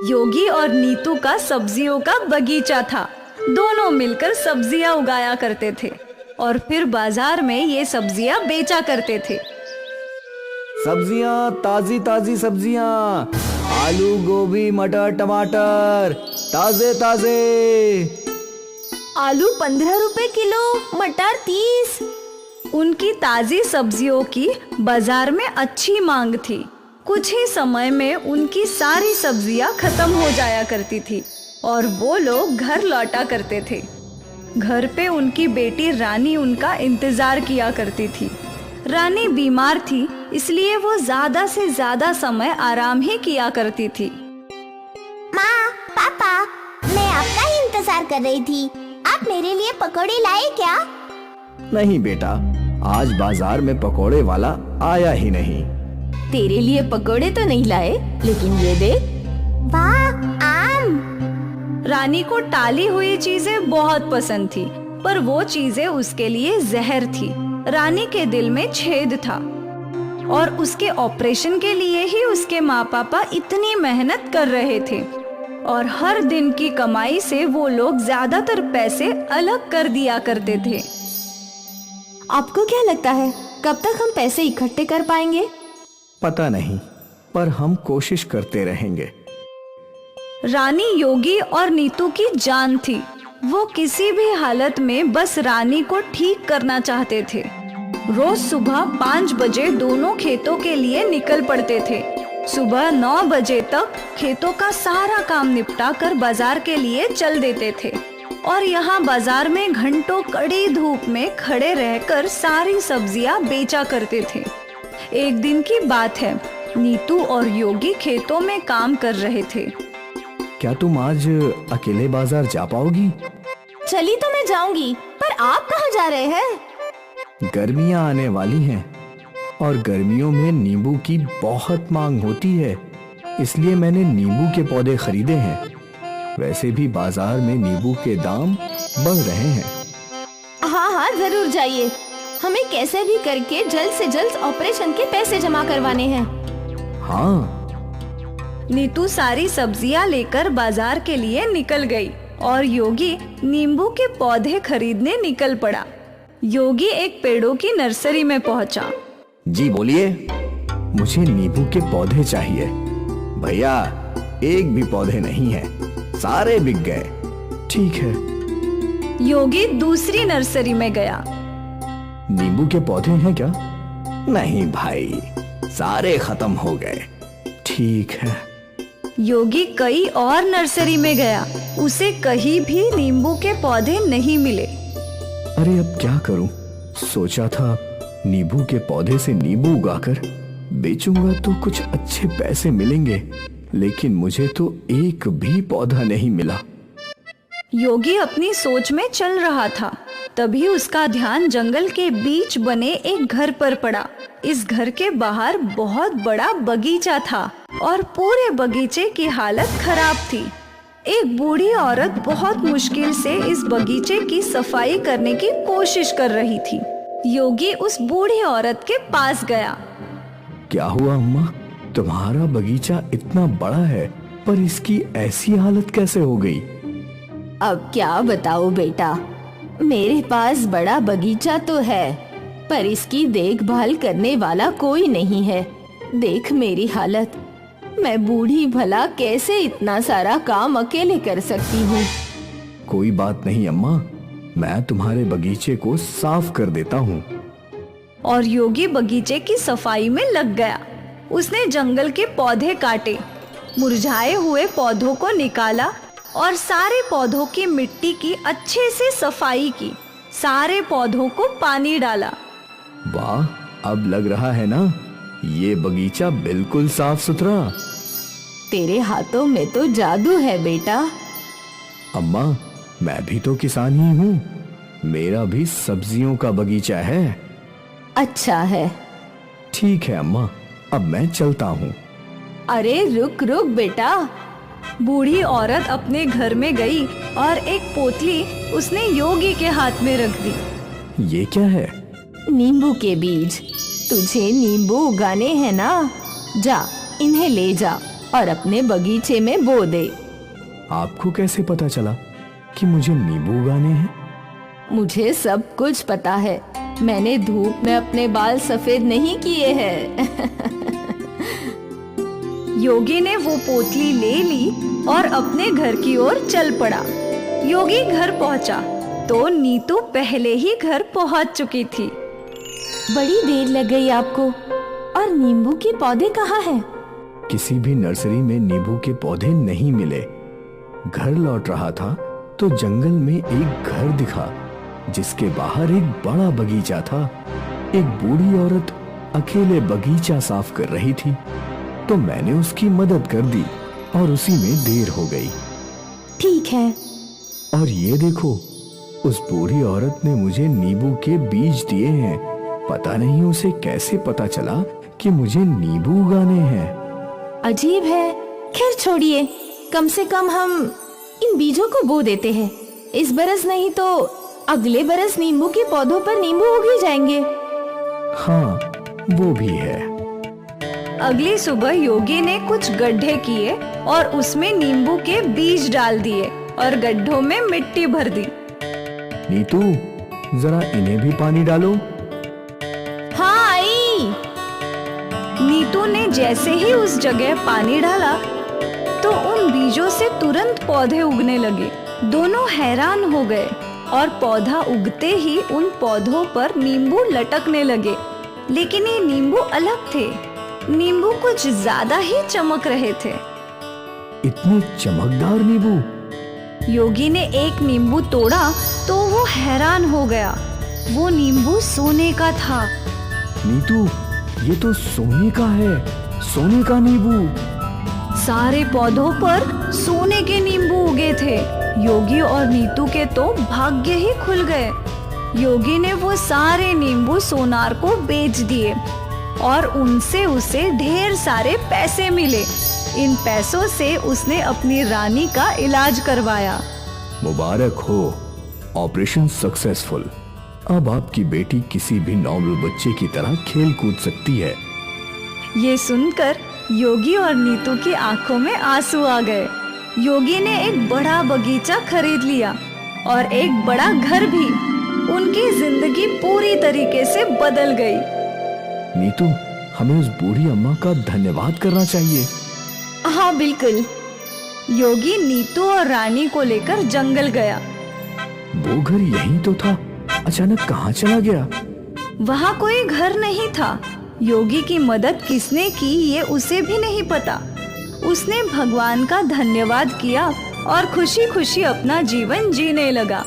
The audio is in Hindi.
योगी और नीतू का सब्जियों का बगीचा था। दोनों मिलकर सब्जियां उगाया करते थे और फिर बाजार में ये सब्जियां बेचा करते थे। सब्जियां, ताजी ताजी सब्जियां, आलू, गोभी, मटर, टमाटर, ताजे ताजे। आलू 15 रुपए किलो, मटर 30। उनकी ताजी सब्जियों की बाजार में अच्छी मांग थी। कुछ ही समय में उनकी सारी सब्जियां खत्म हो जाया करती थी और वो लोग घर लौटा करते थे। घर पे उनकी बेटी रानी उनका इंतजार किया करती थी। रानी बीमार थी, इसलिए वो ज्यादा से ज्यादा समय आराम ही किया करती थी। माँ, पापा, मैं आपका ही इंतजार कर रही थी। आप मेरे लिए पकौड़े लाए क्या? नहीं बेटा, आज बाजार में पकोड़े वाला आया ही नहीं। तेरे लिए पकौड़े तो नहीं लाए, लेकिन ये देख। वाह, आम। रानी को टाली हुई चीजें बहुत पसंद थी, पर वो चीजें उसके लिए जहर थी। रानी के दिल में छेद था और उसके ऑपरेशन के लिए ही उसके माँ पापा इतनी मेहनत कर रहे थे और हर दिन की कमाई से वो लोग ज्यादातर पैसे अलग कर दिया करते थे। आपको क्या लगता है, कब तक हम पैसे इकट्ठे कर पाएंगे? पता नहीं, पर हम कोशिश करते रहेंगे। रानी योगी और नीतू की जान थी। वो किसी भी हालत में बस रानी को ठीक करना चाहते थे। रोज सुबह 5 बजे दोनों खेतों के लिए निकल पड़ते थे। सुबह 9 बजे तक खेतों का सारा काम निपटा कर बाजार के लिए चल देते थे और यहाँ बाजार में घंटों कड़ी धूप में खड़े रहकर सारी सब्जियां बेचा करते थे। एक दिन की बात है, नीतू और योगी खेतों में काम कर रहे थे। क्या तुम आज अकेले बाजार जा पाओगी? चली तो मैं जाऊंगी, पर आप कहाँ जा रहे हैं? गर्मियां आने वाली हैं और गर्मियों में नींबू की बहुत मांग होती है, इसलिए मैंने नींबू के पौधे खरीदे हैं। वैसे भी बाजार में नींबू के दाम बढ़ रहे हैं। हाँ हाँ, जरूर जाइए। हमें कैसे भी करके जल्द से जल्द ऑपरेशन के पैसे जमा करवाने हैं। हाँ। नीतू सारी सब्जियां लेकर बाजार के लिए निकल गई और योगी नींबू के पौधे खरीदने निकल पड़ा। योगी एक पेड़ों की नर्सरी में पहुंचा। जी बोलिए, मुझे नींबू के पौधे चाहिए। भैया, एक भी पौधे नहीं है, सारे बिक गए। ठीक है। योगी दूसरी नर्सरी में गया। नींबू के पौधे हैं क्या? नहीं भाई, सारे खत्म हो गए। ठीक है। योगी कई और नर्सरी में गया, उसे कहीं भी नींबू के पौधे नहीं मिले। अरे अब क्या करूं? सोचा था नींबू के पौधे से नींबू उगाकर बेचूंगा तो कुछ अच्छे पैसे मिलेंगे, लेकिन मुझे तो एक भी पौधा नहीं मिला। योगी अपनी सोच में चल रहा था, तभी उसका ध्यान जंगल के बीच बने एक घर पर पड़ा। इस घर के बाहर बहुत बड़ा बगीचा था और पूरे बगीचे की हालत खराब थी। एक बूढ़ी औरत बहुत मुश्किल से इस बगीचे की सफाई करने की कोशिश कर रही थी। योगी उस बूढ़ी औरत के पास गया। क्या हुआ अम्मा? तुम्हारा बगीचा इतना बड़ा है, पर इसकी ऐसी हालत कैसे हो गई? अब क्या बताओ बेटा, मेरे पास बड़ा बगीचा तो है, पर इसकी देखभाल करने वाला कोई नहीं है। देख मेरी हालत, मैं बूढ़ी भला कैसे इतना सारा काम अकेले कर सकती हूँ। कोई बात नहीं अम्मा, मैं तुम्हारे बगीचे को साफ कर देता हूँ। और योगी बगीचे की सफाई में लग गया। उसने जंगल के पौधे काटे, मुरझाए हुए पौधों को निकाला और सारे पौधों की मिट्टी की अच्छे से सफाई की। सारे पौधों को पानी डाला। वाह, अब लग रहा है ना ये बगीचा बिल्कुल साफ सुथरा। तेरे हाथों में तो जादू है बेटा। अम्मा, मैं भी तो किसान ही हूँ, मेरा भी सब्जियों का बगीचा है। अच्छा है। ठीक है अम्मा, अब मैं चलता हूँ। अरे रुक रुक बेटा। बूढ़ी औरत अपने घर में गई और एक पोतली उसने योगी के हाथ में रख दी। ये क्या है? नींबू के बीज। तुझे नींबू उगाने हैं ना, जा इन्हें ले जा। और अपने बगीचे में बो दे। आपको कैसे पता चला कि मुझे नींबू उगाने हैं? मुझे सब कुछ पता है। मैंने धूप में अपने बाल सफेद नहीं किए हैं। योगी ने वो पोटली ले ली और अपने घर की ओर चल पड़ा। योगी घर पहुंचा तो नीतू पहले ही घर पहुंच चुकी थी। बड़ी देर लग गई आपको। और नींबू के पौधे कहाँ हैं? किसी भी नर्सरी में नींबू के पौधे नहीं मिले। घर लौट रहा था तो जंगल में एक घर दिखा जिसके बाहर एक बड़ा बगीचा था। एक बूढ़ी औरत अकेले बगीचा साफ कर रही थी तो मैंने उसकी मदद कर दी और उसी में देर हो गई। ठीक है। और ये देखो, उस बूढ़ी औरत ने मुझे नींबू के बीज दिए हैं। पता नहीं उसे कैसे पता चला कि मुझे नींबू उगाने हैं। अजीब है। खैर छोड़िए, कम से कम हम इन बीजों को बो देते हैं। इस बरस नहीं तो अगले बरस नींबू के पौधों पर नींबू उग ही जाएंगे। हाँ, वो भी है। अगली सुबह योगी ने कुछ गड्ढे किए और उसमें नींबू के बीज डाल दिए और गड्ढों में मिट्टी भर दी। नीतू, जरा इन्हें भी पानी डालो। हाँ आई। नीतू ने जैसे ही उस जगह पानी डाला तो उन बीजों से तुरंत पौधे उगने लगे। दोनों हैरान हो गए और पौधा उगते ही उन पौधों पर नींबू लटकने लगे। लेकिन ये नींबू अलग थे। नींबू कुछ ज्यादा ही चमक रहे थे। इतने चमकदार नींबू! योगी ने एक नींबू तोड़ा तो वो हैरान हो गया। वो नींबू सोने का था। नीतू, ये तो सोने का है, सोने का नींबू। सारे पौधों पर सोने के नींबू उगे थे। योगी और नीतू के तो भाग्य ही खुल गए। योगी ने वो सारे नींबू सोनार को बेच दिए और उनसे उसे ढेर सारे पैसे मिले। इन पैसों से उसने अपनी रानी का इलाज करवाया। मुबारक हो, ऑपरेशन सक्सेसफुल। अब आपकी बेटी किसी भी नॉर्मल बच्चे की तरह खेल कूद सकती है। ये सुनकर योगी और नीतू की आंखों में आंसू आ गए। योगी ने एक बड़ा बगीचा खरीद लिया और एक बड़ा घर भी। उनकी जिंदगी पूरी तरीके से बदल गई। नीतू, हमें उस बूढ़ी अम्मा का धन्यवाद करना चाहिए। हाँ बिल्कुल। योगी नीतू और रानी को लेकर जंगल गया। वो घर यहीं तो था, अचानक कहाँ चला गया? वहाँ कोई घर नहीं था। योगी की मदद किसने की ये उसे भी नहीं पता। उसने भगवान का धन्यवाद किया और खुशी खुशी अपना जीवन जीने लगा।